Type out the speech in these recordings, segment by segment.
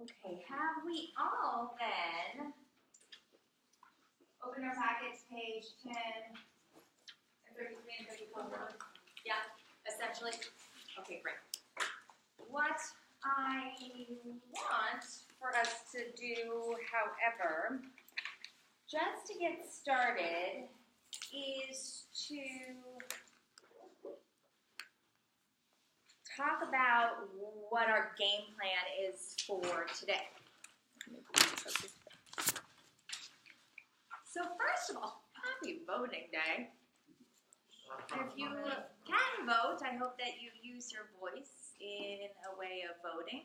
Okay, have we all then open our packets, page 10 and 33 and 34? Yeah, essentially. Okay, great. What I want for us to do, however, just to get started, is to talk about what our game plan is for today. So first of all, happy voting day. If you can vote, I hope that you use your voice in a way of voting.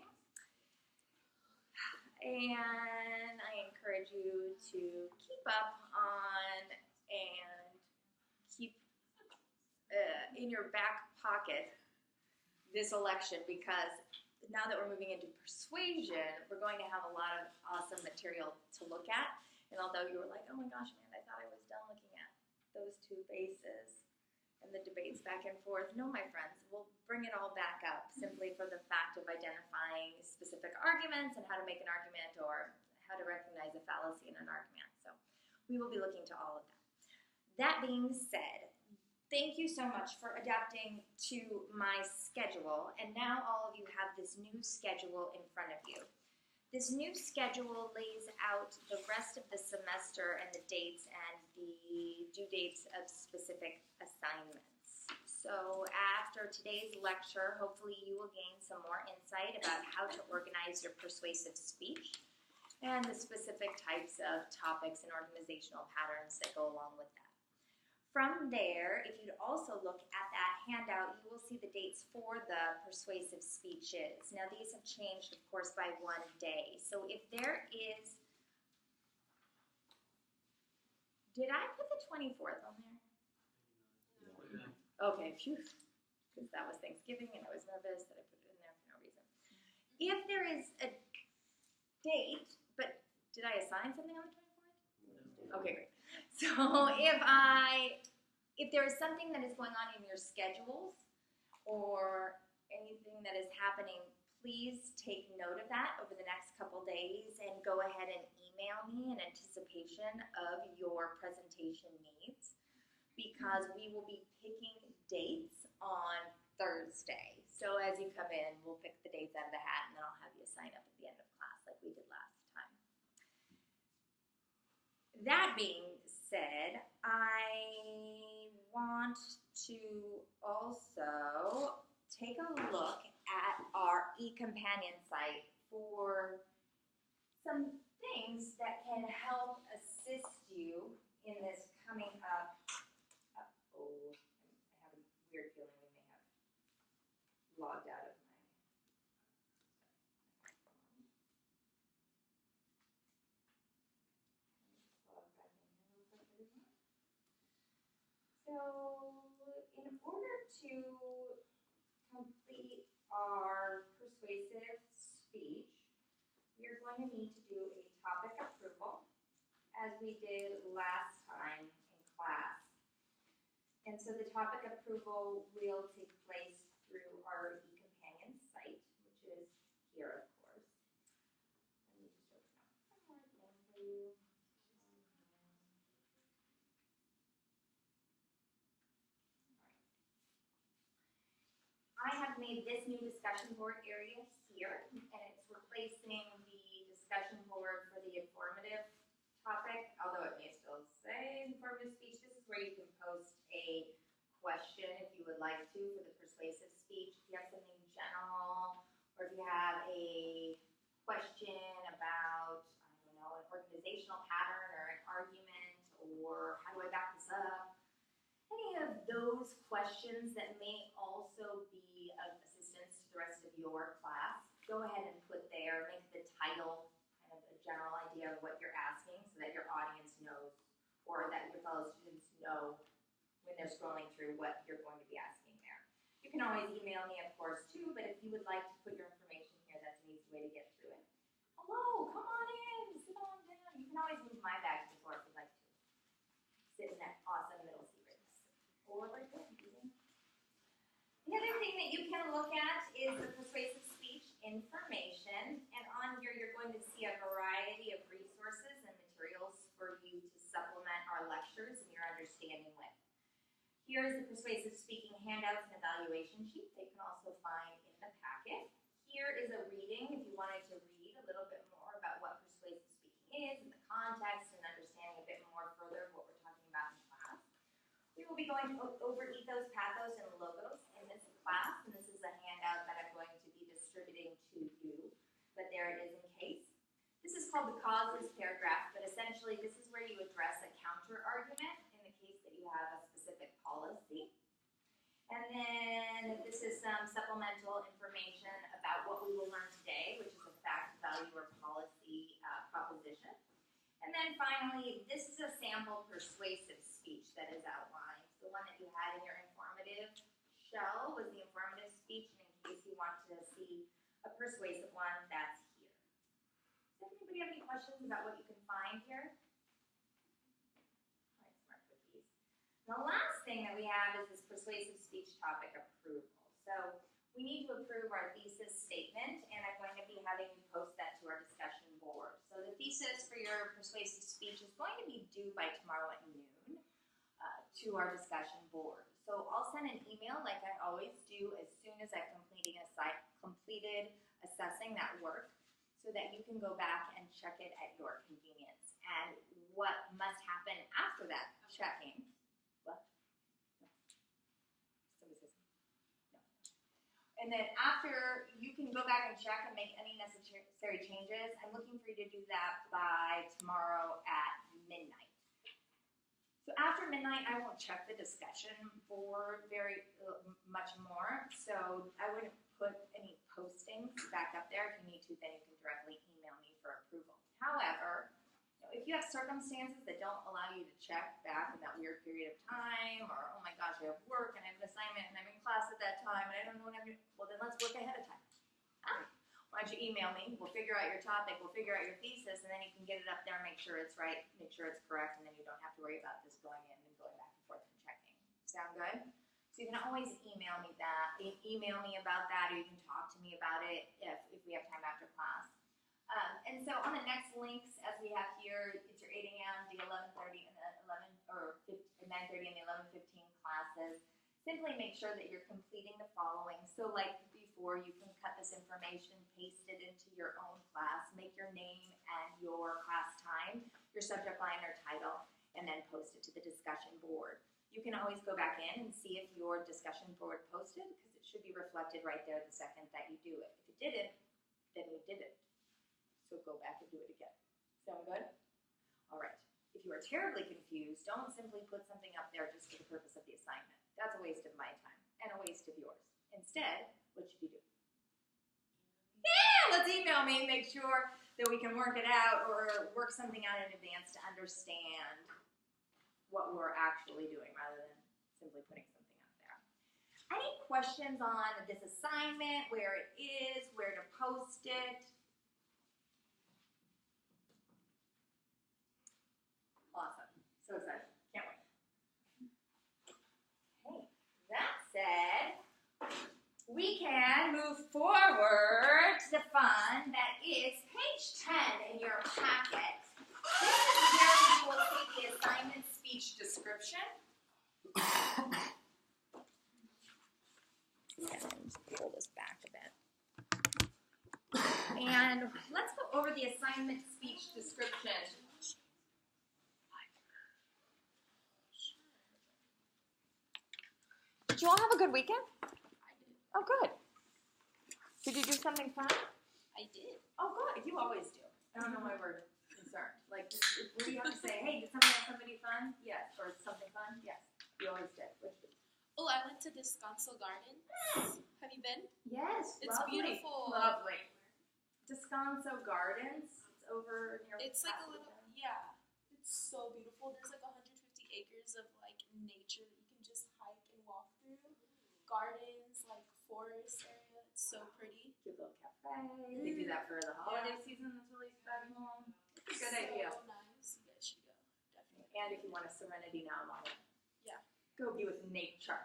And I encourage you to keep up on and keep in your back pocket this election, because now that we're moving into persuasion, we're going to have a lot of awesome material to look at. And although you were like, oh my gosh, man, I thought I was done looking at those two bases and the debates back and forth. No, my friends, we'll bring it all back up simply for the fact of identifying specific arguments and how to make an argument, or how to recognize a fallacy in an argument. So we will be looking to all of that. That being said, thank you so much for adapting to my schedule. And now all of you have this new schedule in front of you. This new schedule lays out the rest of the semester and the dates and the due dates of specific assignments. So after today's lecture, hopefully you will gain some more insight about how to organize your persuasive speech and the specific types of topics and organizational patterns that go along with that. From there, if you'd also look at that handout, you will see the dates for the persuasive speeches. Now, these have changed, of course, by one day. So if there is... Did I put the 24th on there? No. Okay, phew. Because that was Thanksgiving and I was nervous that I put it in there for no reason. If there is a date, but did I assign something on the 24th? No. Okay, great. So if there is something that is going on in your schedules or anything that is happening, please take note of that over the next couple days and go ahead and email me in anticipation of your presentation needs, because we will be picking dates on Thursday. So as you come in, we'll pick the dates out of the hat, and then I'll have you sign up at the end of class like we did last time. That being said, I want to also take a look at our eCompanion site for some things that can help assist you in this coming up. Uh-oh, I have a weird feeling we may have logged out of my... So, in order to complete our persuasive speech, we are going to need to do a topic approval, as we did last time in class. And so the topic approval will take place through our eCompanion site, which is here, of course. Let me just open up one more thing for you. I have made this new discussion board area here, and it's replacing the discussion board for the informative topic, although it may still say informative speech. This is where you can post a question if you would like to for the persuasive speech. If you have something general, or if you have a question about, I don't know, an organizational pattern or an argument, or how do I back this up? Any of those questions that may also be of assistance to the rest of your class, go ahead and put there, make the title kind of a general idea of what you're asking so that your audience knows, or that your fellow students know when they're scrolling through what you're going to be asking there. You can always email me, of course, too, but if you would like to put your information here, that's an easy way to get through it. Hello, come on in, sit on down. You can always move my bag to the floor if you'd like to. Sit in that awesome middle seat. Or right there. The other thing that you can look at is the persuasive speech information, and on here you're Here is the persuasive speaking handouts and evaluation sheet that you can also find in the packet. Here is a reading if you wanted to read a little bit more about what persuasive speaking is and the context and understanding a bit more further of what we're talking about in class. We will be going over ethos, pathos, and logos in this class, and this is a handout that I'm going to be distributing to you, but there it is in case. This is called the causes paragraph, but essentially this is where you address a counter argument in the case that you have a specific policy. And then this is some supplemental information about what we will learn today, which is a fact, value, or policy proposition. And then finally, this is a sample persuasive speech that is outlined. The one that you had in your informative shell was the informative speech, and in case you want to see a persuasive one, that's here. Does anybody have any questions about what you can find here? All right, smart cookies. The last thing that we have is this persuasive speech topic approval. So we need to approve our thesis statement, and I'm going to be having you post that to our discussion board. So the thesis for your persuasive speech is going to be due by tomorrow at noon to our discussion board. So I'll send an email like I always do as soon as I've completed assessing that work so that you can go back and check it at your convenience. And what must happen after that checking. What? No. Somebody says no. And then after, you can go back and check and make any necessary changes. I'm looking for you to do that by tomorrow at midnight. So after midnight, I won't check the discussion board very much more. So I wouldn't put any postings back up there. If you need to, then you can directly email me for approval. However, if you have circumstances that don't allow you to check back in that weird period of time, or oh my gosh, I have work and I have an assignment and I'm in class at that time and I don't know what I'm doing, well then let's work ahead of time. Why don't you email me, we'll figure out your topic, we'll figure out your thesis, and then you can get it up there, make sure it's right, make sure it's correct, and then you don't have to worry about this going in and going back and forth and checking. Sound good? So you can always email me about that, or you can talk to me about it if we have time after class. And so on the next links, as we have here, it's your 8 a.m., the 11:30, and the 9:30 and the 11:15 classes. Simply make sure that you're completing the following. So like before, you can cut this information, paste it into your own class, make your name and your class time, your subject line or title, and then post it to the discussion board. You can always go back in and see if your discussion board posted, because it should be reflected right there the second that you do it. If it didn't, then you didn't. So go back and do it again. Sound good? All right. If you are terribly confused, don't simply put something up there just for the purpose of the assignment. That's a waste of my time and a waste of yours. Instead, what should you do? Yeah, let's email me, make sure that we can work it out or work something out in advance to understand what we're actually doing rather than simply putting something up there. Any questions on this assignment, where it is, where to post it? Awesome. So excited. Can't wait. Okay. That said, we can move forward to the fun that is page 10 in your packet. This is where we will see the assignment speech description. Let's pull this back a bit. And let's go over the assignment speech description. Did you all have a good weekend? I did. Oh, good. Did you do something fun? I did. Oh, good. You always do. I don't know why we're concerned. Like, what do you have to say? Hey, did somebody fun? Yes. Or something fun? Yes. You always did. What did you do? Oh, I went to Descanso Gardens. Have you been? Yes. It's lovely. beautiful. Lovely. Descanso Gardens. It's over near. It's like a little, yeah. It's so beautiful. There's like 150 acres of like nature that you can just hike and walk through. Gardens, like forest area. It's so pretty. Cute little cafe. They do that for the holiday season. That's really special. It's a good idea. So nice. You guys should go. Definitely. And if you want a serenity now moment. Yeah. Go be with nature.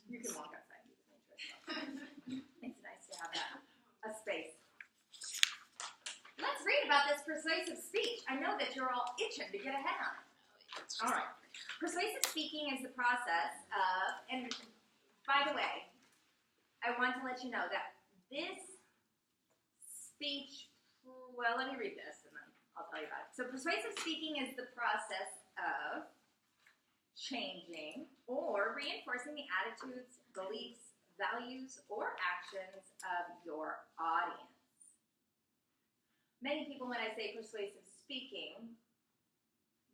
You can walk outside and be with nature as well. It's nice to have a space. Let's read about this persuasive speech. I know that you're all itching to get ahead on it. All right. Persuasive speaking is the process of, and by the way, I want to let you know that this speech, well, let me read this and then I'll tell you about it. So persuasive speaking is the process of changing or reinforcing the attitudes, beliefs, values, or actions of your audience. Many people, when I say persuasive speaking,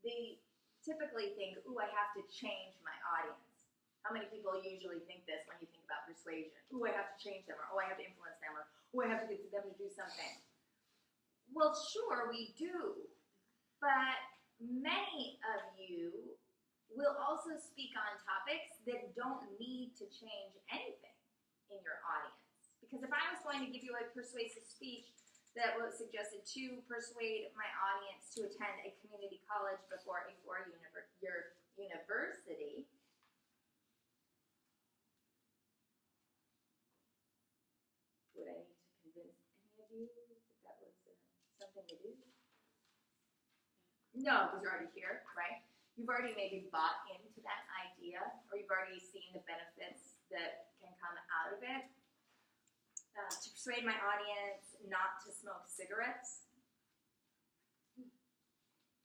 they typically think, ooh, I have to change my audience. How many people usually think this when you think about persuasion? Ooh, I have to change them, or oh, I have to influence them, or oh, I have to get them to do something. Well, sure, we do, but many of you will also speak on topics that don't need to change anything in your audience. Because if I was going to give you a persuasive speech that was suggested to persuade my audience to attend a community college before a four-year university, would I need to convince any of you that was something to do? No, because you're already here, right? You've already maybe bought into that idea, or you've already seen the benefits that can come out of it. To persuade my audience not to smoke cigarettes.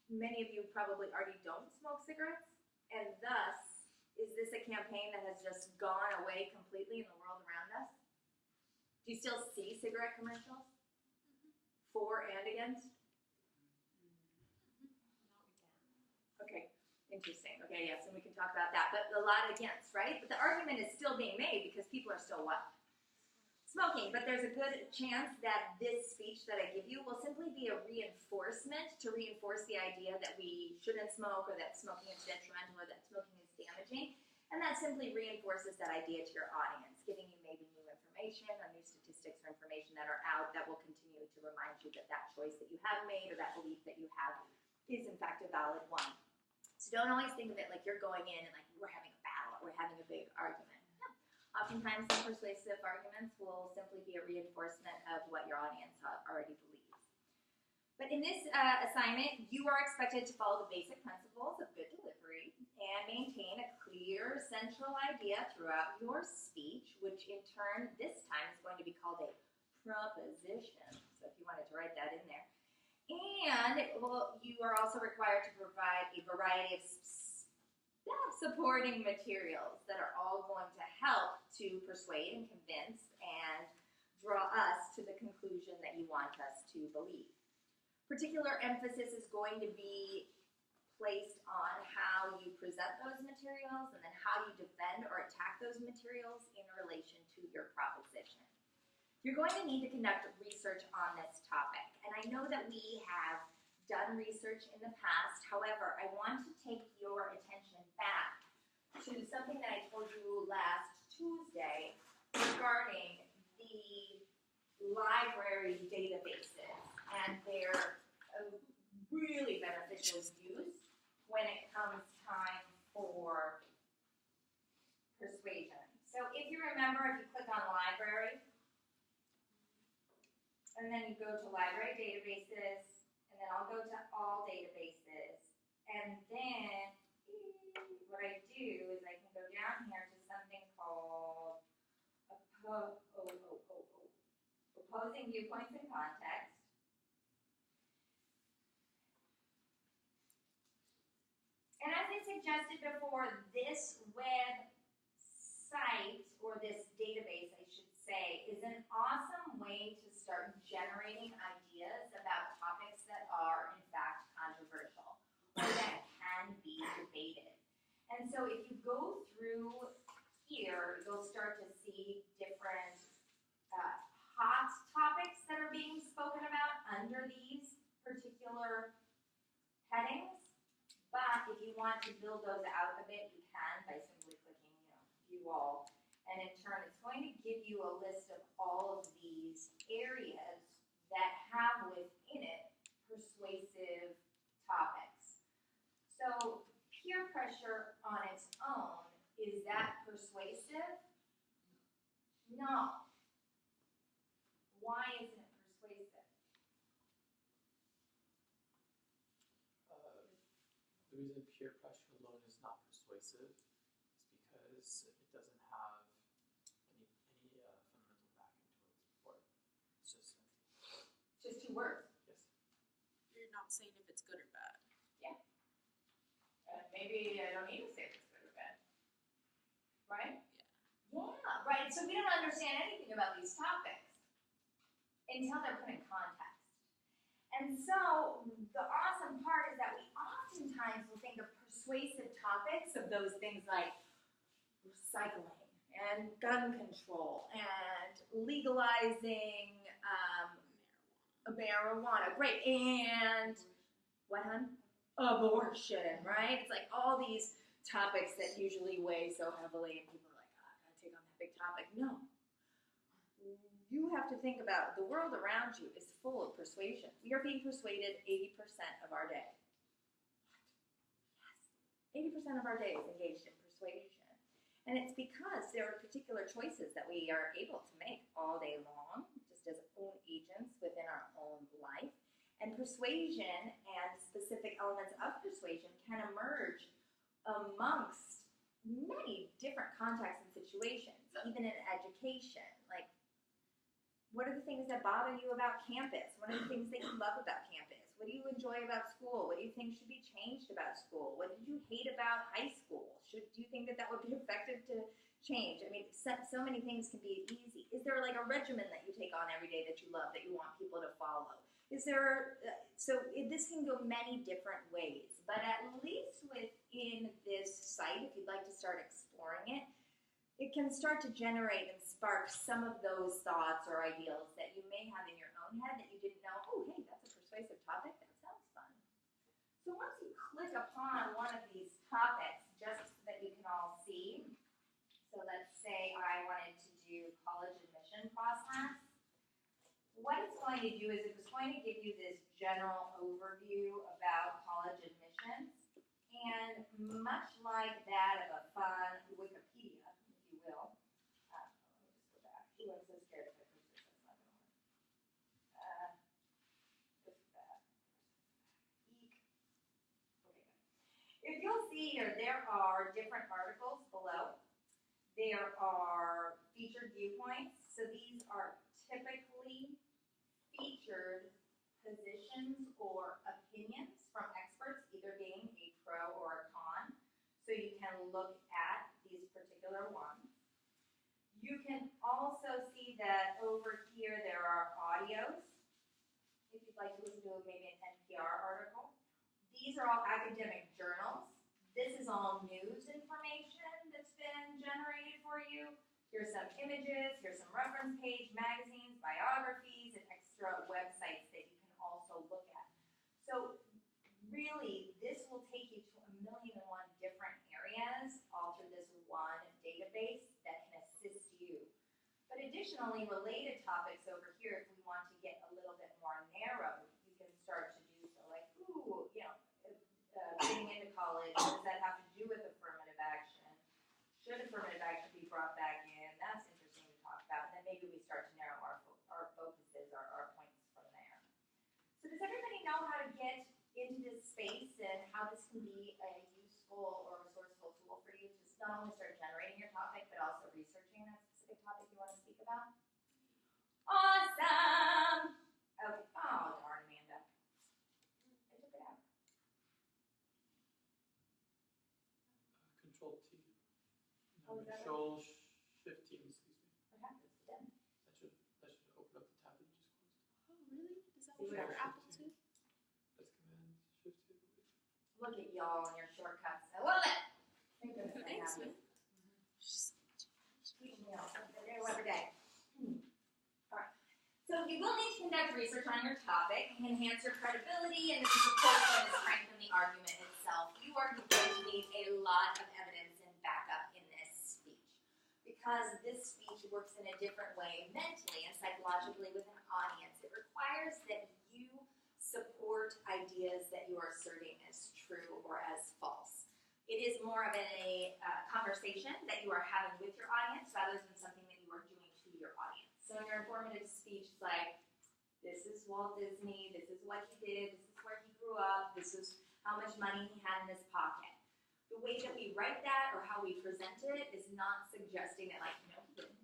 Many of you probably already don't smoke cigarettes, and thus, is this a campaign that has just gone away completely in the world around us? Do you still see cigarette commercials? For and against? Okay, interesting. Okay, yes, and we can talk about that. But a lot against, right? But the argument is still being made because people are still what? Smoking. But there's a good chance that this speech that I give you will simply be a reinforcement to reinforce the idea that we shouldn't smoke, or that smoking is detrimental, or that smoking is damaging. And that simply reinforces that idea to your audience, giving you maybe new information or new statistics or information that are out that will continue to remind you that that choice that you have made, or that belief that you have, is in fact a valid one. So don't always think of it like you're going in and like we're having a battle, or we're having a big argument. No. Oftentimes, some persuasive arguments will simply be a reinforcement of what your audience already believes. But in this assignment, you are expected to follow the basic principles of good delivery and maintain a clear central idea throughout your speech, which in turn this time is going to be called a proposition. So if you wanted to write that in there. And you are also required to provide a variety of supporting materials that are all going to help to persuade and convince and draw us to the conclusion that you want us to believe. Particular emphasis is going to be placed on how you present those materials and then how you defend or attack those materials in relation to your proposition. You're going to need to conduct research on this topic, and I know that we have done research in the past. However, I want to take your attention back to something that I told you last Tuesday regarding the library databases and their really beneficial use when it comes time for persuasion. So if you remember, if you click on library, and then you go to library databases, and then I'll go to all databases, and then what I do is I can go down here to something called opposing viewpoints and context. And as I suggested before, this website, or this database, I should say, is an awesome way to start generating ideas about topics that are, in fact, controversial, or that can be debated. And so if you go through here, you'll start to see different hot topics that are being spoken about under these particular headings. But if you want to build those out a bit, you can by simply clicking, view all. And in turn, it's going to give you a list of all of these areas that have within it persuasive topics. So peer pressure on its own, is that persuasive? No. Why isn't it persuasive? the reason peer pressure alone is not persuasive is because it doesn't have any fundamental backing to its support. It's just Just 2 words. yes. You're not saying if it's good or bad. Maybe I don't need to say if it's good or bad. Right? Yeah, right. So we don't understand anything about these topics until they're put in context. And so the awesome part is that we oftentimes will think of persuasive topics of those things like recycling and gun control and legalizing marijuana. Great. And what, hon? Abortion, right? It's like all these topics that usually weigh so heavily, and people are like, oh, I gotta take on that big topic. No. You have to think about the world around you is full of persuasion. We are being persuaded 80% of our day. Yes. 80% of our day is engaged in persuasion. And it's because there are particular choices that we are able to make all day long, just as own agents within our own life. And persuasion and specific elements of persuasion can emerge amongst many different contexts and situations, even in education. Like, what are the things that bother you about campus? What are the things that you love about campus? What do you enjoy about school? What do you think should be changed about school? What did you hate about high school? Do you think that would be effective to change? I mean, so many things can be easy. Is there like a regimen that you take on every day that you love, that you want people to follow? Is there, this can go many different ways, but at least within this site, if you'd like to start exploring it, it can start to generate and spark some of those thoughts or ideals that you may have in your own head that you didn't know, oh, hey, that's a persuasive topic, that sounds fun. So once you click upon one of these topics, just so that you can all see, so let's say I wanted to do college admission process. What it's going to do is it's going to give you this general overview about college admissions, and much like that of a fun Wikipedia, if you will. Let me just go back. Ooh, I'm so scared if I push this, that's not going to work. Just that. Eek. Okay, good. If you'll see here, there are different articles below. There are featured viewpoints. So these are typically featured positions or opinions from experts, either being a pro or a con. So you can look at these particular ones. You can also see that over here there are audios, if you'd like to listen to maybe an NPR article. These are all academic journals. This is all news information that's been generated for you. Here's some images, here's some reference page, magazines, biographies, and extra websites that you can also look at. So really, this will take you to 1,000,001 different areas all through this one database that can assist you. But additionally, related topics over here, if we want to get a little bit more narrow, you can start to do so. Like, ooh, getting into college, what does that have to do with affirmative action? Should affirmative action be brought back in? That's interesting to talk about. And then maybe we start to narrow our focuses, our points from there. So does everybody know how to get into this space and how this can be a useful or resourceful tool for you to not only start generating your topic, but also researching that specific topic you want to speak about? Awesome! Okay. Oh, darn, Amanda. I took it out. Control T. Oh, is that Control Shift T, excuse me. What happens to them? That should open up the tab that you just closed. Oh, really? Does that See work what for Apple too? That's Command Shift T, I believe. Look at y'all and your shortcuts. I love it. Thank goodness I Thanks, have you. man. Teaching me all something new every day. All right. So you will need to conduct research on your topic, enhance your credibility, and to support and strengthen the argument itself. You are going to need a lot of evidence and backup in this speech, because this speech works in a different way mentally and psychologically with an audience. It requires that you support ideas that you are asserting as true or as false. It is more of a conversation that you are having with your audience rather than something that you are doing to your audience. So in your informative speech, it's like, this is Walt Disney, this is what he did, this is where he grew up, this is how much money he had in his pocket. The way that we write that or how we present it is not suggesting that, like, no, he didn't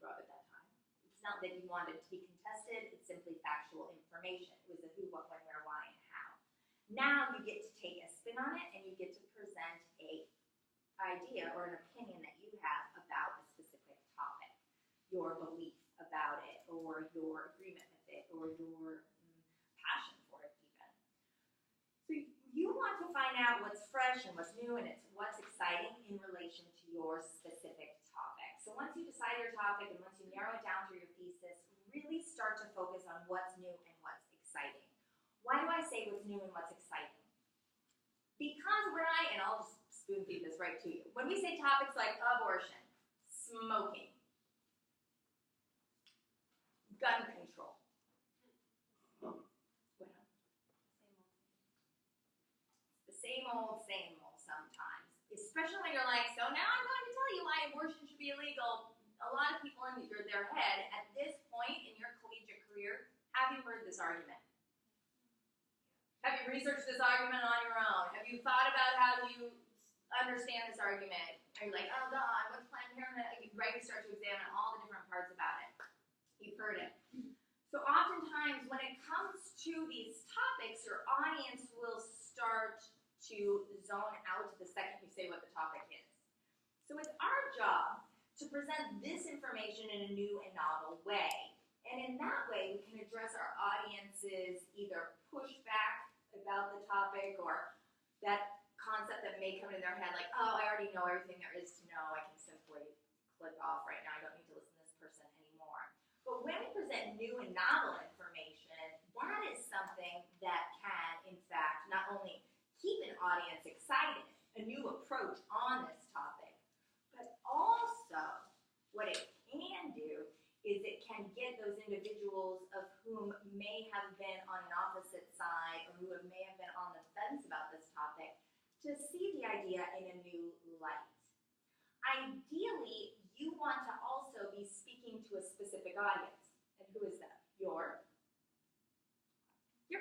rob at that time. It's not that you want it to be contested, it's simply factual information. It was a who, what, when, where, why, and how. Now you get to take a spin on it and you get to present a idea or an opinion that you have about a specific topic, your belief about it, or your agreement with it, or your passion for it even. So you want to find out what's fresh and what's new and what's exciting in relation to your specific topic. So once you decide your topic and once you narrow it down through your thesis, really start to focus on what's new and what's exciting. Why do I say what's new and what's exciting? Because and I'll just spoon feed this right to you. When we say topics like abortion, smoking, gun control, the same old sometimes. Especially when you're like, so now I'm going to tell you why abortion should be illegal. A lot of people in their head at this point in your collegiate career, have you heard this argument? Have you researched this argument on your own? Have you thought about how you understand this argument? Are you like, oh God, what's Planned Parenthood? You start to examine all the different parts about it. You've heard it. So oftentimes when it comes to these topics, your audience will start to zone out the second you say what the topic is. So it's our job to present this information in a new and novel way. And in that way, we can address our audience's either pushback about the topic or that concept that may come into their head like, oh, I already know everything there is to know. I can simply click off right now. I don't need to listen to this person anymore. But when we present new and novel information, that is something that can, in fact, not only keep an audience excited, a new approach on this topic, but also what it can do is it can get those individuals of whom may have been on an opposite side or who may have been on the fence about this topic to see the idea in a new light. Ideally, you want to also be speaking to a specific audience. And who is that? Your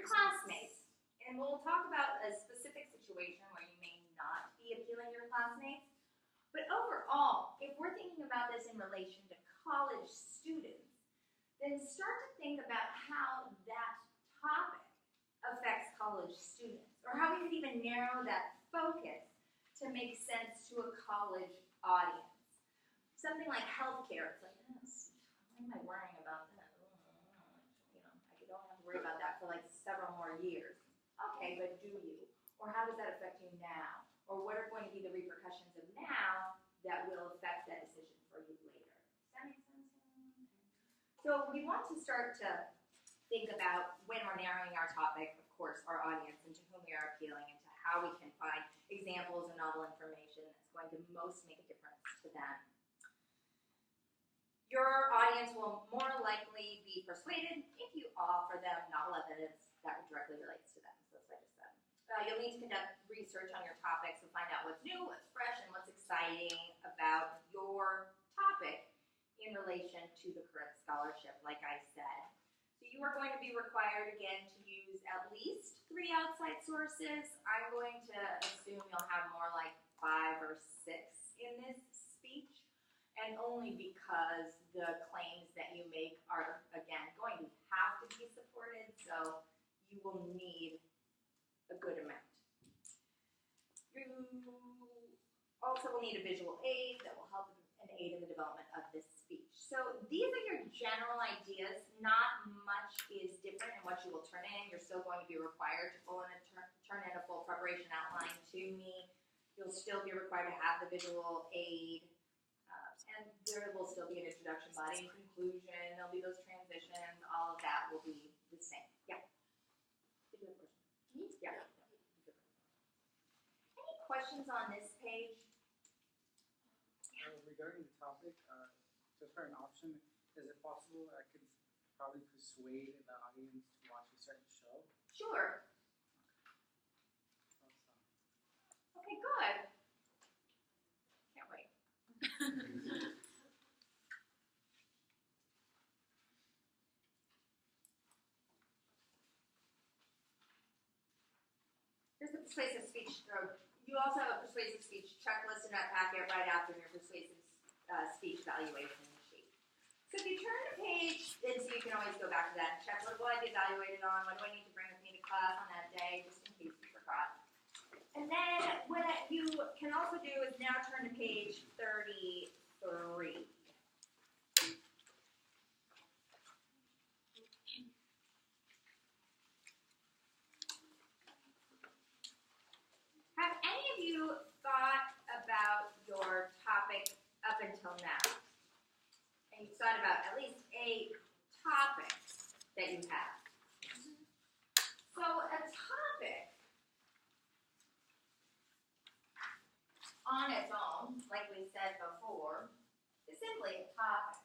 classmates. And we'll talk about a specific situation where you may not be appealing to your classmates. But overall, if we're thinking about this in relation to college students, then start to think about how that topic affects college students, or how we could even narrow that focus to make sense to a college audience. Something like healthcare, it's like, what am I worrying about that? I don't have to worry about that for like several more years. Okay, but do you? Or how does that affect you now? Or what are going to be the repercussions of now that will affect that decision for you later? Does that make sense? So we want to start to think about, when we're narrowing our topic, of course, our audience and to whom we are appealing, and to how we can find examples and novel information that's going to most make a difference to them. Your audience will more likely be persuaded if you offer them novel evidence that directly relates to them. So that's what I just said. You'll need to conduct research on your topic to find out what's new, what's fresh, and what's exciting about your topic in relation to the current scholarship, like I said. So you are going to be required, again, to use at least 3 outside sources. I'm going to assume you'll have more like 5 or 6 in this speech, and only because the claims that you make are, again, going to have to be supported, so you will need a good amount. You also will need a visual aid that will help and aid in the development of this speech. So these are your general ideas. Not much is different in what you will turn in. You're still going to be required to turn in a full preparation outline to me. You'll still be required to have the visual aid. And there will still be an introduction, body, and conclusion. There'll be those transitions. All of that will be the same. Yeah. Did you have a question? Yeah. Any questions on this page? Regarding the topic, just for an option, is it possible I could probably persuade the audience to watch a certain show? Sure. Awesome. Okay, good. Can't wait. There's a persuasive speech, or you also have a persuasive speech checklist in that packet right after your persuasive speech evaluation sheet. So if you turn to page, and so you can always go back to that and check what will I be evaluated on, what do I need to bring with me to class on that day, just in case you forgot. And then what you can also do is now turn to page 33. Have any of you thought about your topic up until now? And you've thought about at least a topic that you have. So a topic on its own, like we said before, is simply a topic.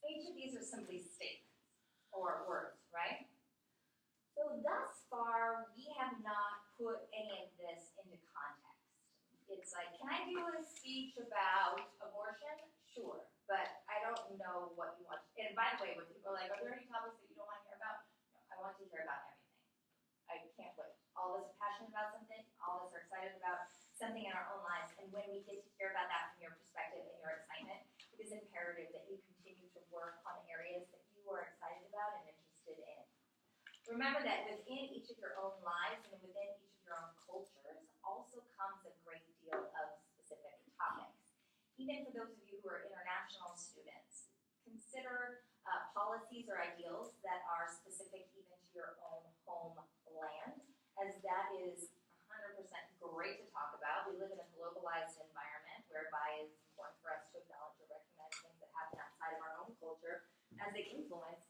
Each of these are simply statements or words, right? So thus far, we have not put any of this into context. It's like, can I do a speech about abortion? Sure, but I don't know what you want. And by the way, when people are like, are there any topics that you don't want to hear about? No, I want to hear about everything. I can't wait. All of us are passionate about something. All of us are excited about something in our own lives. And when we get to hear about that from your perspective and your excitement, it is imperative that you continue to work on areas that you are excited about and interested in. Remember that within each of your own lives and within each of your own cultures also comes a great deal of specific topics. Even for those of you who are international students, consider policies or ideals that are specific even to your own homeland, as that is 100% great to talk about. We live in a globalized environment whereby it's important for us to acknowledge or recognize things that happen outside of our own culture as they influence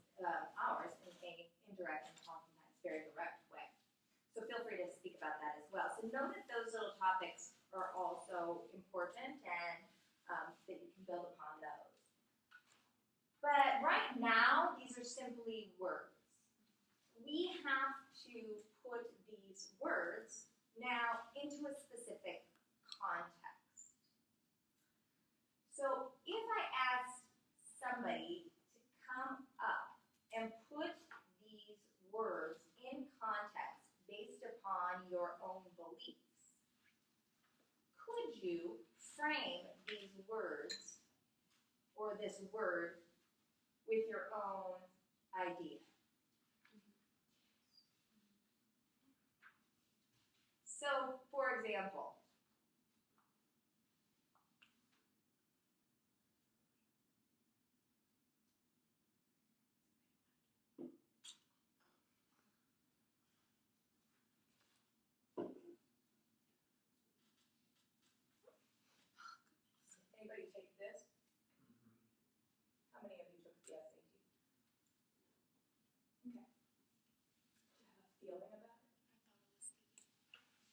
ours in an indirect and oftentimes very direct way. So feel free to speak about that as well. So know that those little topics are also important and that you can build upon those. But right now, these are simply words. We have to put these words now into a specific context. So if I asked somebody to come up and put these words in context based upon your own beliefs, could you frame these words or this word with your own idea? So, for example, anybody take this? How many of you took the SAT? Okay. Do you have a feeling about it?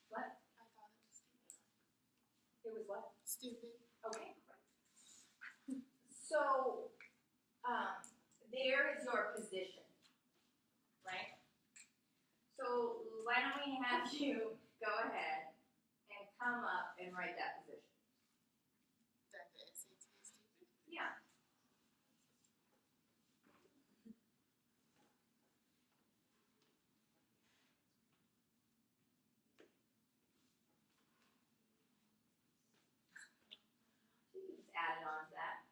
What? I thought it was stupid. It was what? Stupid. Okay. So, there is your position, right? So, why don't we have you go ahead and come up and write that position? That the SAT is stupid. Yeah. You can just add it on to that.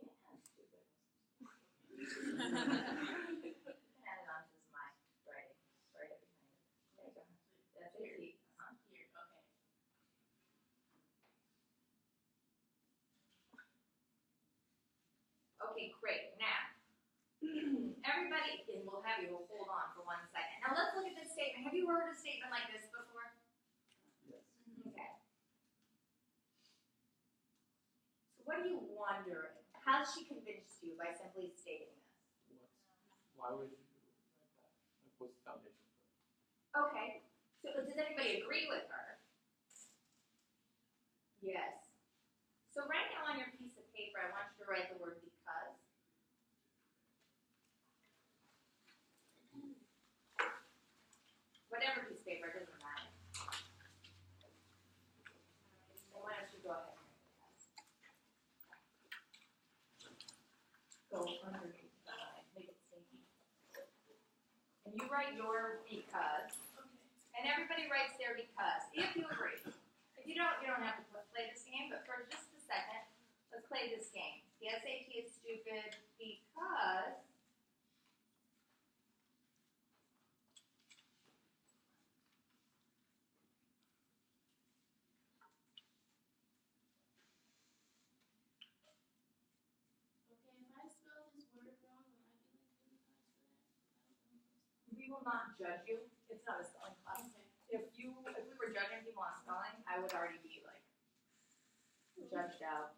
Yeah, stupid. You can add it on to my writing right up behind it. There you go. That's it. Here, okay. ready? And we'll have you hold on for 1 second. Now let's look at this statement. Have you heard a statement like this before? Yes. Okay. So what are you wondering? How's she convinced you by simply stating this? Why would you write that? Like, what's the foundation for it? Okay. So does anybody agree with her? Yes. So right now on your piece of paper, I want you to write the word because. Whatever piece of paper, it doesn't matter. So why don't you go ahead and write because. Go underneath the line, make it stinky. And you write your because. Okay. And everybody writes their because, if you agree. If you don't have to play this game, but for just a second, let's play this game. The SAT is stupid because Okay, if I spell his word wrong, will I be like penalized for that? we will not judge you. It's not a spelling class. Okay. If we were judging people on spelling, I would already be like judged out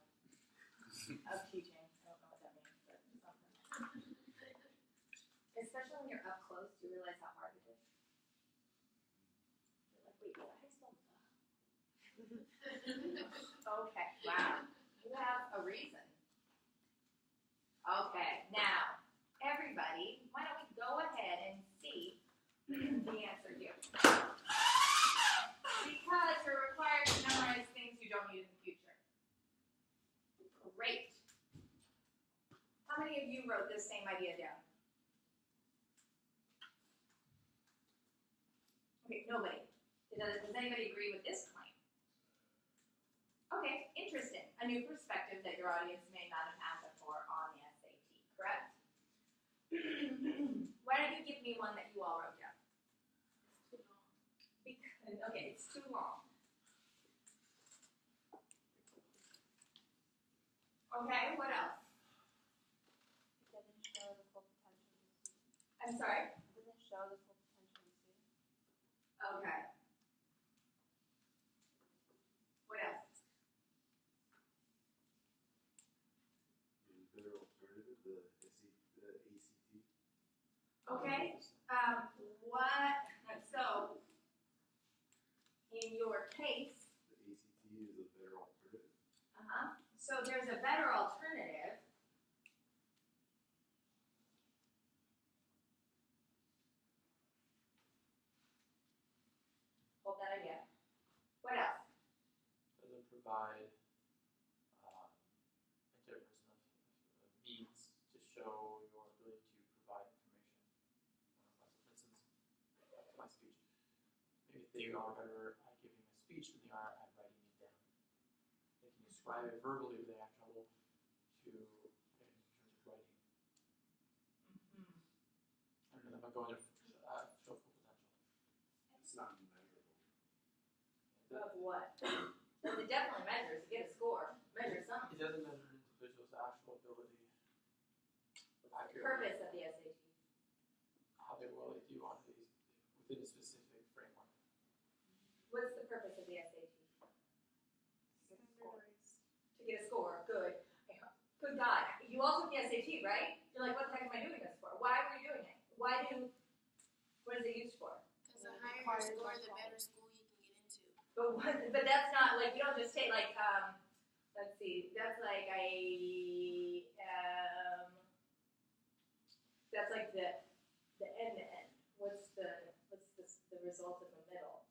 of teaching. I don't know what that means, but something. Especially when you're up close, you realize how hard it is. You're like, wait, what? I spelled Okay, wow. You have a reason. Okay, now, everybody, why don't we go ahead and see the answer here? Because you're required to memorize things you don't need in the future. Great. How many of you wrote this same idea down? Okay, nobody. Does anybody agree with this claim? Okay, interesting. A new perspective that your audience may not have had before on the SAT, correct? Why don't you give me one that you all wrote down? Too long. Because, okay, it's too long. Okay, what else? It doesn't show the full potential you see. I'm sorry? It doesn't show the full potential you see. Okay. What else? Is there an alternative, the ACT? Okay. So, in your case, The ACT is a better alternative. so there's a better alternative. Hold that idea. What else? Doesn't provide a difference of means to show your ability to provide information. For instance, back to my speech. Maybe they are better at giving a speech than they are at writing it down. They can describe it verbally, but they have trouble to in terms of writing. I don't know if I'm going to show full potential. It's not measurable. Of what? Because it definitely measures. You get a score. Measure It something. doesn't measure an individual's actual ability, Purpose of the SAT. how they will do on these within a specific framework. What's the purpose of the SAT? Standardized. To get a score. Good. Good God. You all took the SAT, right? You're like, what the heck am I doing this for? Why were you doing it? What is it used for? Because the higher your score, the better school you can get into. But that's not like, you don't just take like, let's see, that's like that's like the end to end. What's the result in the middle?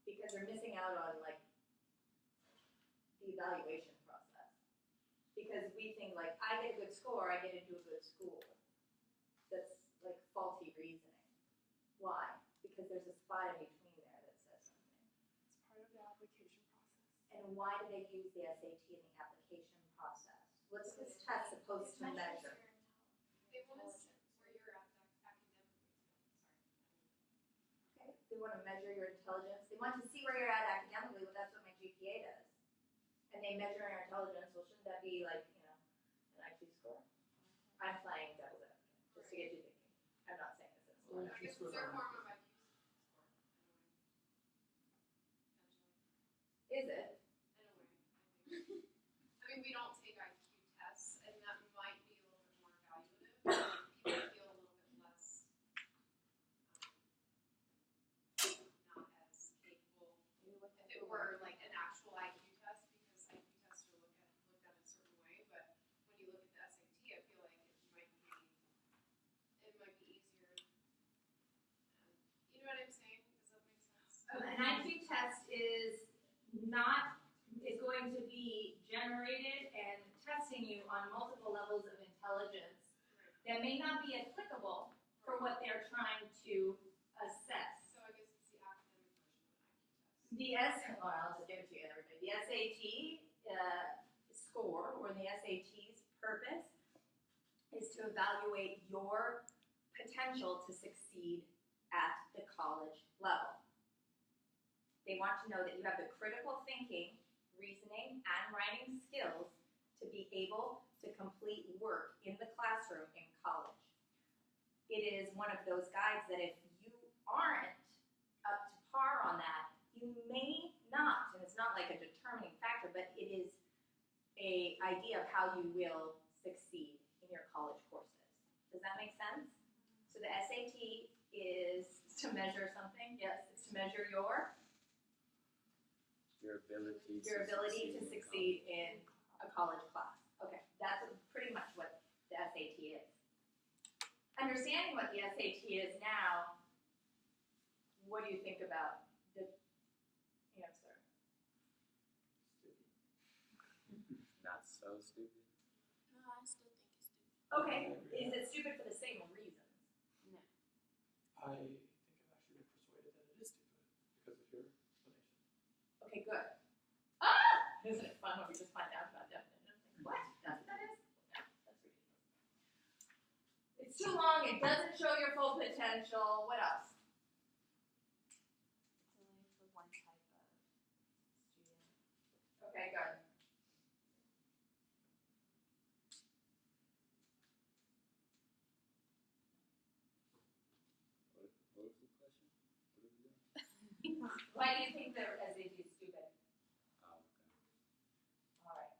Because they're missing out on like the evaluation process. Because we think like, I get a good score, I get into a good school. That's like faulty reasoning. Why? Because there's a spot in between there that says something. It's part of the application process. And why do they use the SAT in the application process? What's this test supposed to measure? They want to see where you're at academically too. Okay, they want to measure your intelligence. They want to see where you're at academically, but that's what my GPA does. And they measure our intelligence. Well, shouldn't that be like, an IQ score? I'm playing devil's advocate, just to get you thinking. I'm not saying this in a Well, slow I guess this was it's their our- form of IQ score, Is it? in a way, I think. I mean, we don't take IQ tests, and that might be a little bit more evaluative. People feel a little bit less, not as capable. If it were like an actual IQ test, because IQ tests are looked at a certain way, but when you look at the SAT, I feel like it might be easier. You know what I'm saying? Does that make sense? An IQ test is going to be generated and testing you on multiple levels of intelligence that may not be applicable for what they're trying to assess. So I guess it's the academic version of an IQ test. I'll just give it to you, everybody. The SAT score, or the SAT's purpose, is to evaluate your potential to succeed at the college level. They want to know that you have the critical thinking, reasoning, and writing skills to be able to complete work in the classroom in college. It is one of those guides that if you aren't up to par on that, you may not, and it's not like a determining factor, but it is an idea of how you will succeed in your college courses. Does that make sense? So the SAT is to measure something. Yes, it's to measure your ability to succeed in a college class. Okay, that's pretty much what the SAT is. Understanding what the SAT is now, what do you think about the answer? Not so stupid. No, I still think it's stupid. Okay, is it stupid for the same reasons? I think I've actually been persuaded that it is stupid because of your explanation. Okay, good. Ah! Isn't it fun when we just find out about definitions? Like, what? That's what that is? No, that's ridiculous. It's too long, it doesn't show your full potential. What else? It's only for one type of student. Okay, good. What was the question? What are we doing? Why do you think the SAT is stupid? Oh, okay. All right.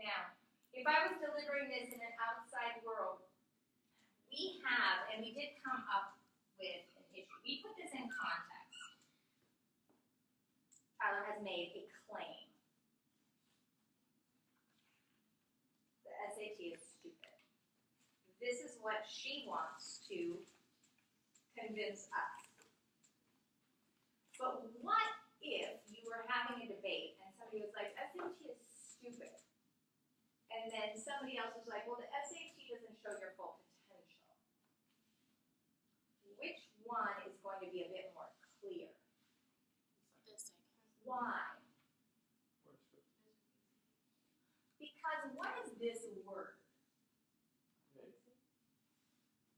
Now, if I was delivering this in an outside world, we have, and we did come up with an issue. We put this in context. Tyler has made a claim. The SAT is stupid. This is what she wants to convince us. But what if you were having a debate and somebody was like, SAT is stupid. And then somebody else was like, well, the SAT doesn't show your full potential. Which one is going to be a bit more clear? The second. Why? Works for Because what is this word? vague.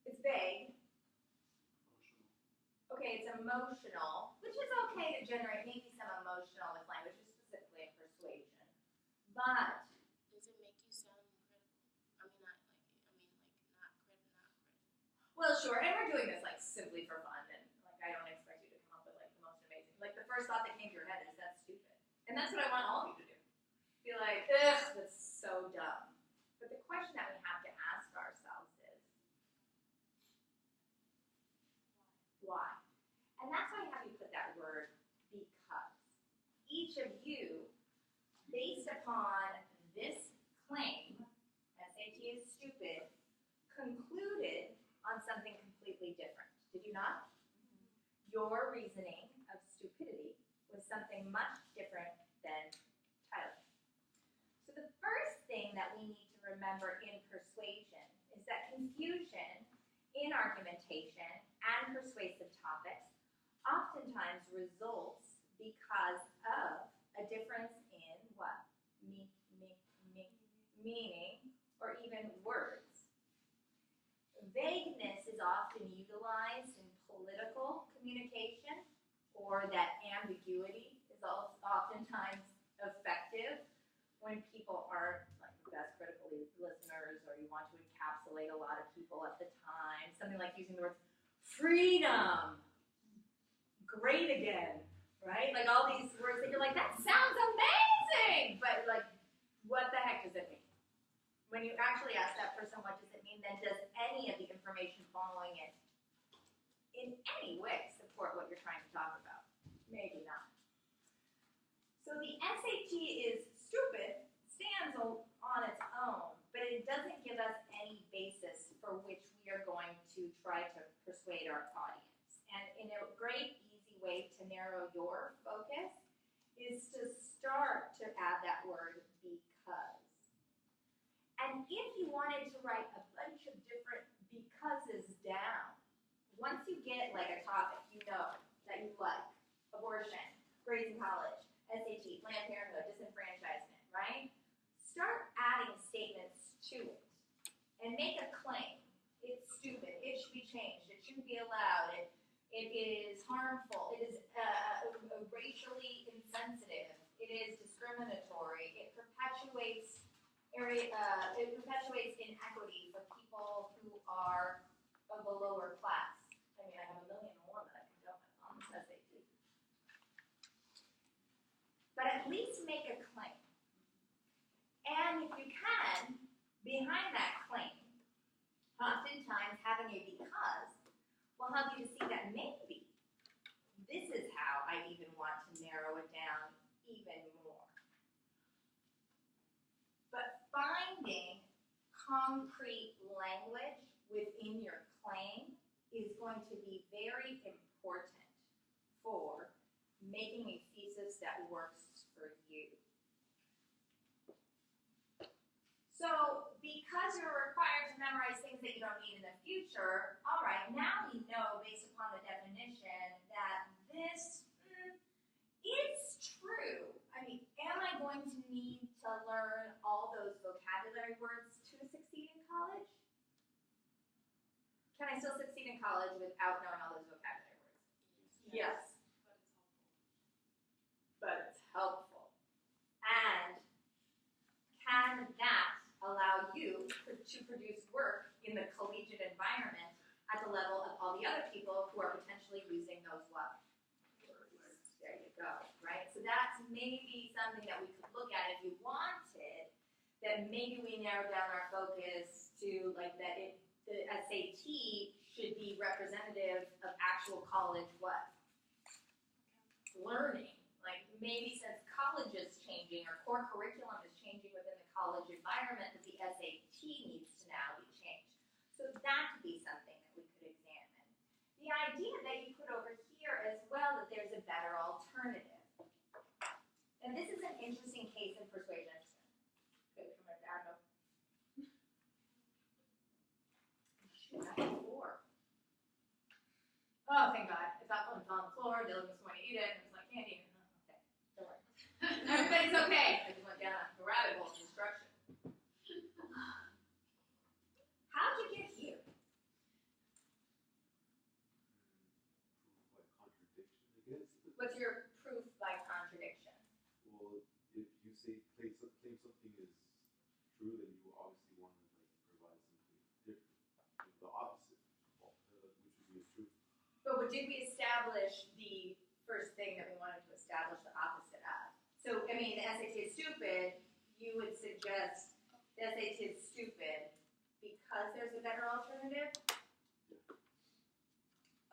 It's vague. Emotional. Okay, it's emotional, which is okay to generate maybe some emotional with language, specifically in persuasion. But Does it make you sound incredible? Not credible. well, sure, and we're doing this like simply for fun, and like I don't expect you to come up with like the most amazing. Like the first thought that came to your head is that's stupid, and that's what I want all of you to do. Be like, ugh, that's so dumb. But the question that we have to ask ourselves is, why? And that's why I have you put that word because. Each of you, based upon this claim, SAT is stupid, concluded on something completely different. Did you not? Your reasoning of stupidity was something much different than Tyler. So the first thing that we need to remember in persuasion is that confusion in argumentation and persuasive topics oftentimes results because of a difference in what? Meaning, or even words. Vagueness is often utilized in political communication, or that ambiguity is also oftentimes effective when people aren't like the best critical listeners, or you want to encapsulate a lot of people at the time. freedom, great again, right? Like all these words that you're like, that sounds amazing, but like, what the heck does it mean? When you actually ask that person, what does it mean, then does any of the information following it in any way support what you're trying to talk about? Maybe not. So the SAT is stupid, stands on its own, but it doesn't give us any basis for which we are going to try to persuade our audience. And in a great, easy way to narrow your focus is to start to add that word because. And if you wanted to write a bunch of different becauses down, once you get like a topic you know that you like, abortion, grades in college, SAT, Planned Parenthood, disenfranchisement, right? Start adding statements to it and make a claim. It's stupid. It should be changed. It shouldn't be allowed. It is harmful. It is racially insensitive. It is discriminatory. It perpetuates inequity for people who are of a lower class. I mean, I have 1,000,001 that I can go on this SAT. But at least make a claim. And if you can, behind that claim, oftentimes having a because will help you to see that maybe this is how I even want to narrow it down even more. But finding concrete language within your claim is going to be very important for making a thesis that works for you. So, because you're required to memorize things that you don't need in the future, all right, now we know based upon the definition that this is true. I mean, am I going to need to learn all those vocabulary words to succeed in college? Can I still succeed in college without knowing all those vocabulary words? Yes. But it's helpful. And can that allow you to produce work in the collegiate environment at the level of all the other people who are potentially using those what? Words. There you go, right? So that's maybe something that we could look at if you wanted, that maybe we narrow down our focus to like that the SAT should be representative of actual college what? Learning. Like maybe since college is changing or core curriculum is changing within the college environment, that the SAT needs to now be changed. So that could be something that we could examine. The idea that you put over here as well, that there's a better alternative. And this is an interesting case in persuasion. Okay, from my dad. Shoot, I have 4. Oh, thank God. I thought one fell on the floor, Dylan was going to eat it, and it was like candy. Everybody's okay. I just went down a rabbit hole of instruction. How'd you get here? Proof by contradiction, I guess. What's your proof by contradiction? Well, if you say claim something is true, then you obviously want to like provide something different, the opposite, which would be a truth. But did we establish the first thing that we wanted to establish the opposite of? So, I mean, the SAT is stupid, you would suggest the SAT is stupid because there's a better alternative?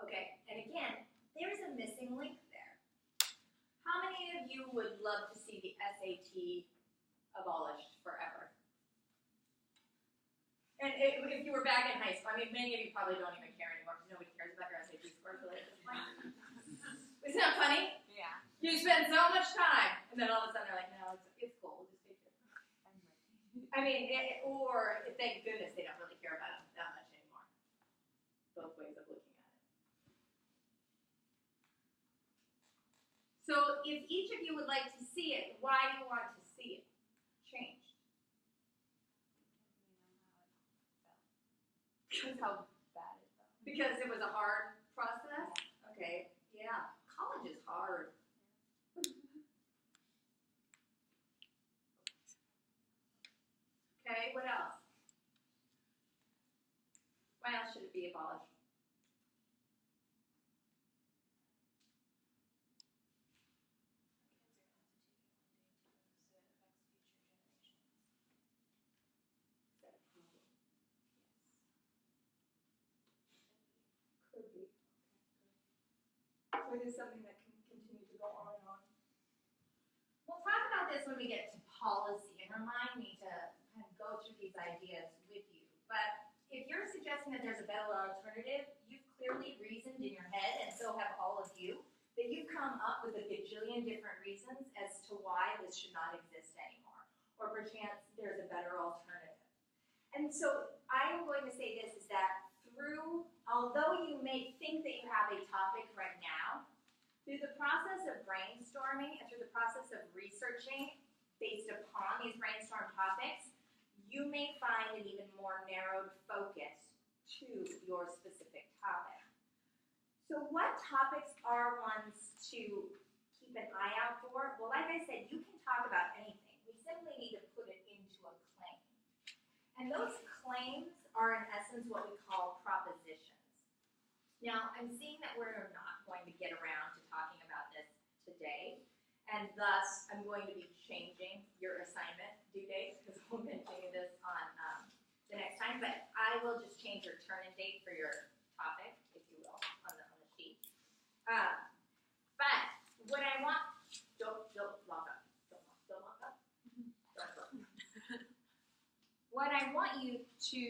Okay, and again, there's a missing link there. How many of you would love to see the SAT abolished forever? And if you were back in high school, I mean, many of you probably don't even care anymore because nobody cares about your SAT scores really at this point. Isn't that funny? Yeah. You spend so much time, and then all of a sudden they're like, no, it's cool, we'll just take it. I mean, or thank goodness they don't really care about it that much anymore. Both ways of looking at it. So if each of you would like to see it, why do you want to see it changed? Because how bad it felt. Because it was a hard process? Okay, yeah. College is hard. Okay, what else? Why else should it be abolished? it is something that can continue to go on and on. We'll talk about this when we get to policy, and remind me to kind of go through these ideas with you. But if you're suggesting that there's a better alternative, you've clearly reasoned in your head, and so have all of you, that you've come up with a gajillion different reasons as to why this should not exist anymore, or perchance there's a better alternative. And so I'm going to say this, is that although you may think that you have a topic right now, through the process of brainstorming and through the process of researching based upon these brainstorm topics, you may find an even more narrowed focus to your specific topic. So what topics are ones to keep an eye out for? Well, like I said, you can talk about anything. We simply need to put it into a claim. And those claims are in essence what we call propositions. Now, I'm seeing that we're not going to get around to talking about this today, and thus I'm going to be changing your assignment due date, because we'll continue this on the next time, but I will just change your turn-in date for your topic, if you will, on the sheet. But what I want, don't lock up. Don't lock up. Don't lock. What I want you to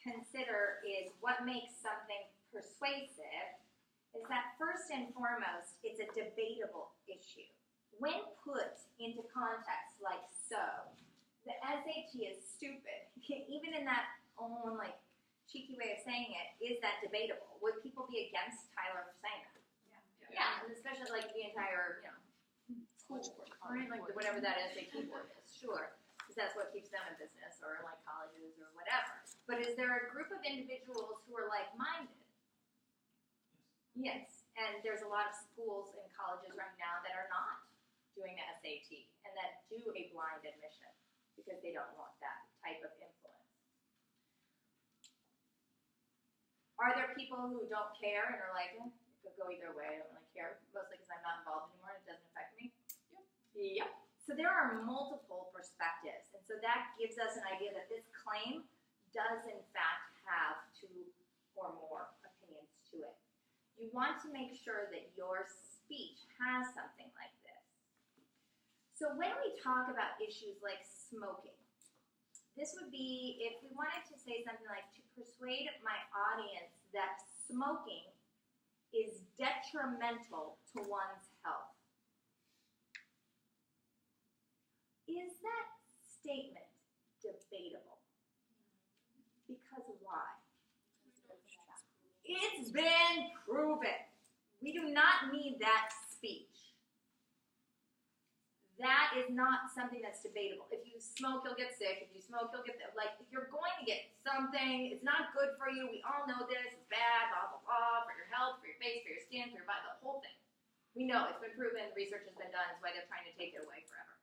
consider is what makes something persuasive is that first and foremost, it's a debatable issue. When put into context like so, the SAT is stupid. Even in that own cheeky way of saying it, is that debatable? Would people be against Tyler for saying that? Yeah, and especially the entire, school board, right? Whatever that SAT board is, sure. Because that's what keeps them in business, or colleges or whatever. But is there a group of individuals who are like-minded? Yes, and there's a lot of schools and colleges right now that are not doing the SAT and that do a blind admission because they don't want that type of influence. Are there people who don't care and are like, it could go either way, I don't really care, mostly because I'm not involved anymore and it doesn't affect me? Yep. So there are multiple perspectives, and so that gives us an idea that this claim does in fact have two or more opinions to it. You want to make sure that your speech has something like this. So when we talk about issues like smoking, this would be if we wanted to say something like, to persuade my audience that smoking is detrimental to one's health. Is that statement debatable? Because why? It's been proven. We do not need that speech. That is not something that's debatable. If you smoke, you'll get sick. If you smoke, you'll get, you're going to get something. It's not good for you. We all know this. It's bad, blah, blah, blah, for your health, for your face, for your skin, for your body, the whole thing. We know it's been proven. Research has been done. That's why they're trying to take it away forever.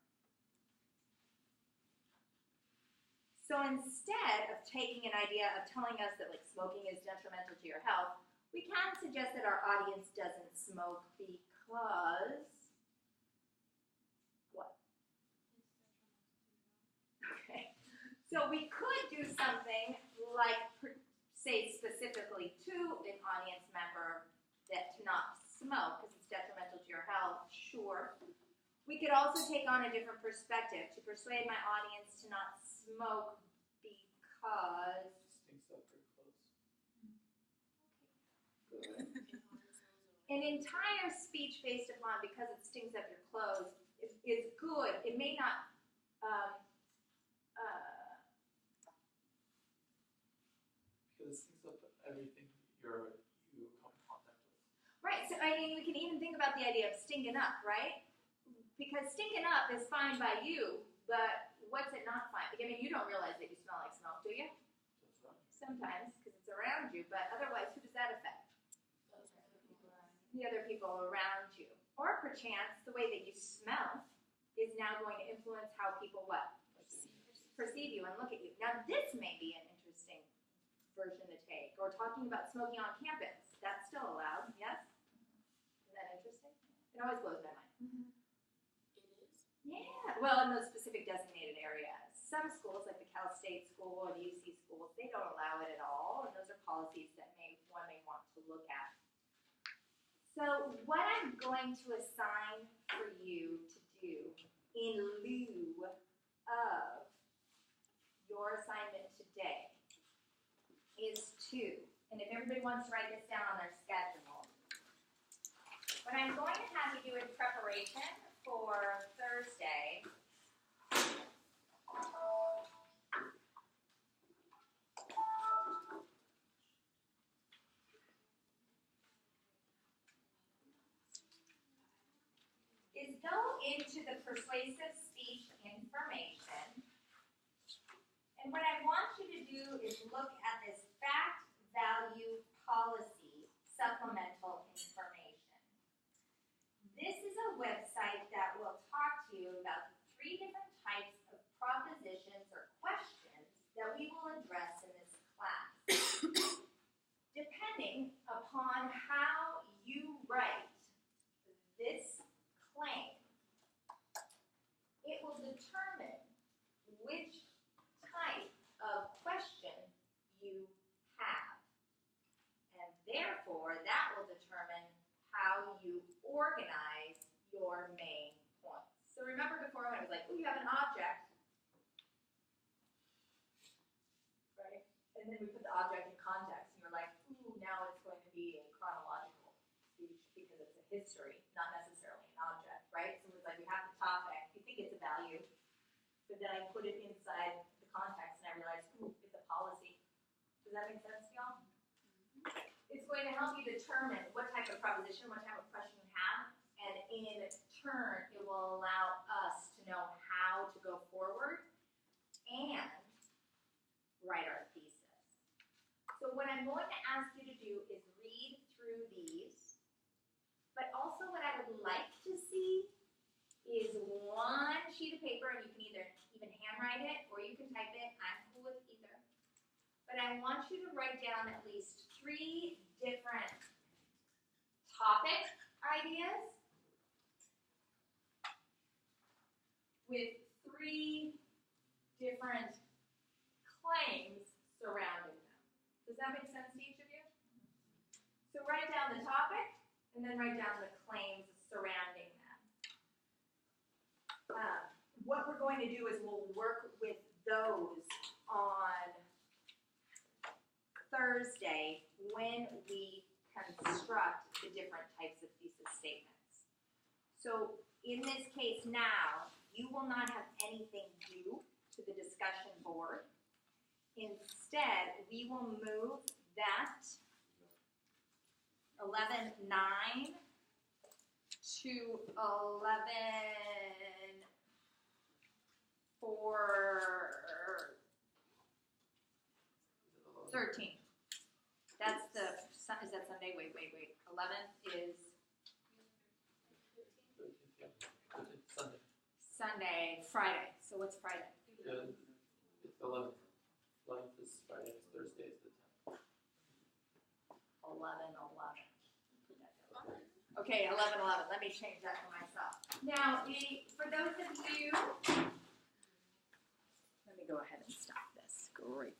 So instead of taking an idea of telling us that smoking is detrimental to your health, we can suggest that our audience doesn't smoke because what? Okay. So we could do something like say specifically to an audience member that to not smoke because it's detrimental to your health. Sure. We could also take on a different perspective to persuade my audience to not smoke because Stinks up your clothes. good. An entire speech based upon because it stinks up your clothes is good. It may not Because it stinks up everything you come in contact with. right. So we can even think about the idea of stinking up, right? Because stinking up is fine by you, but what's it not fine? You don't realize that you smell like smoke, do you? That's right. Sometimes, because it's around you, but otherwise, who does that affect? The other people around you. Or perchance, the way that you smell is now going to influence how people what? Perceive you and look at you. Now, this may be an interesting version to take. Or talking about smoking on campus. That's still allowed, yes? Isn't that interesting? It always blows my mind. Yeah, well, in those specific designated areas. Some schools, like the Cal State School or the UC schools, they don't allow it at all, and those are policies that one may want to look at. So what I'm going to assign for you to do in lieu of your assignment today is to, and if everybody wants to write this down on their schedule, what I'm going to have you do in preparation for Thursday is go into the persuasive speech information, and what I want you to do is look at this fact value policy supplemental information. This is a website that will talk to you about the 3 different types of propositions or questions that we will address in this class. Depending upon how you write this claim, it will determine which type of question you have. And therefore, that will determine how you organize your main points. So remember before when I was like, oh, you have an object, right? And then we put the object in context, and you're like, ooh, now it's going to be a chronological speech because it's a history, not necessarily an object, right? So it's like we have the topic, you think it's a value, but then I put it inside the context and I realized, ooh, it's a policy. Does that make sense to y'all? It's going to help you determine what type of proposition, what type of question you have, and in turn, it will allow us to know how to go forward and write our thesis. So what I'm going to ask you to do is read through these, but also what I would like to see is one sheet of paper, and you can either even handwrite it or you can type it. I'm cool with either. But I want you to write down at least 3 different topic ideas with 3 different claims surrounding them. Does that make sense to each of you? So write down the topic and then write down the claims surrounding them. What we're going to do is we'll work with those on Thursday when we construct the different types of thesis statements. So in this case now, you will not have anything due to the discussion board. Instead, we will move that 11:09 to 11:13. That's the, is that Sunday? Wait. 11 is Sunday. Sunday, Friday. So what's Friday? Yeah, it's 11th. 11th is Friday, it's Thursday is the 10th. 11. Okay, 11. Let me change that for myself. Now, for those of you, let me go ahead and stop this. Great.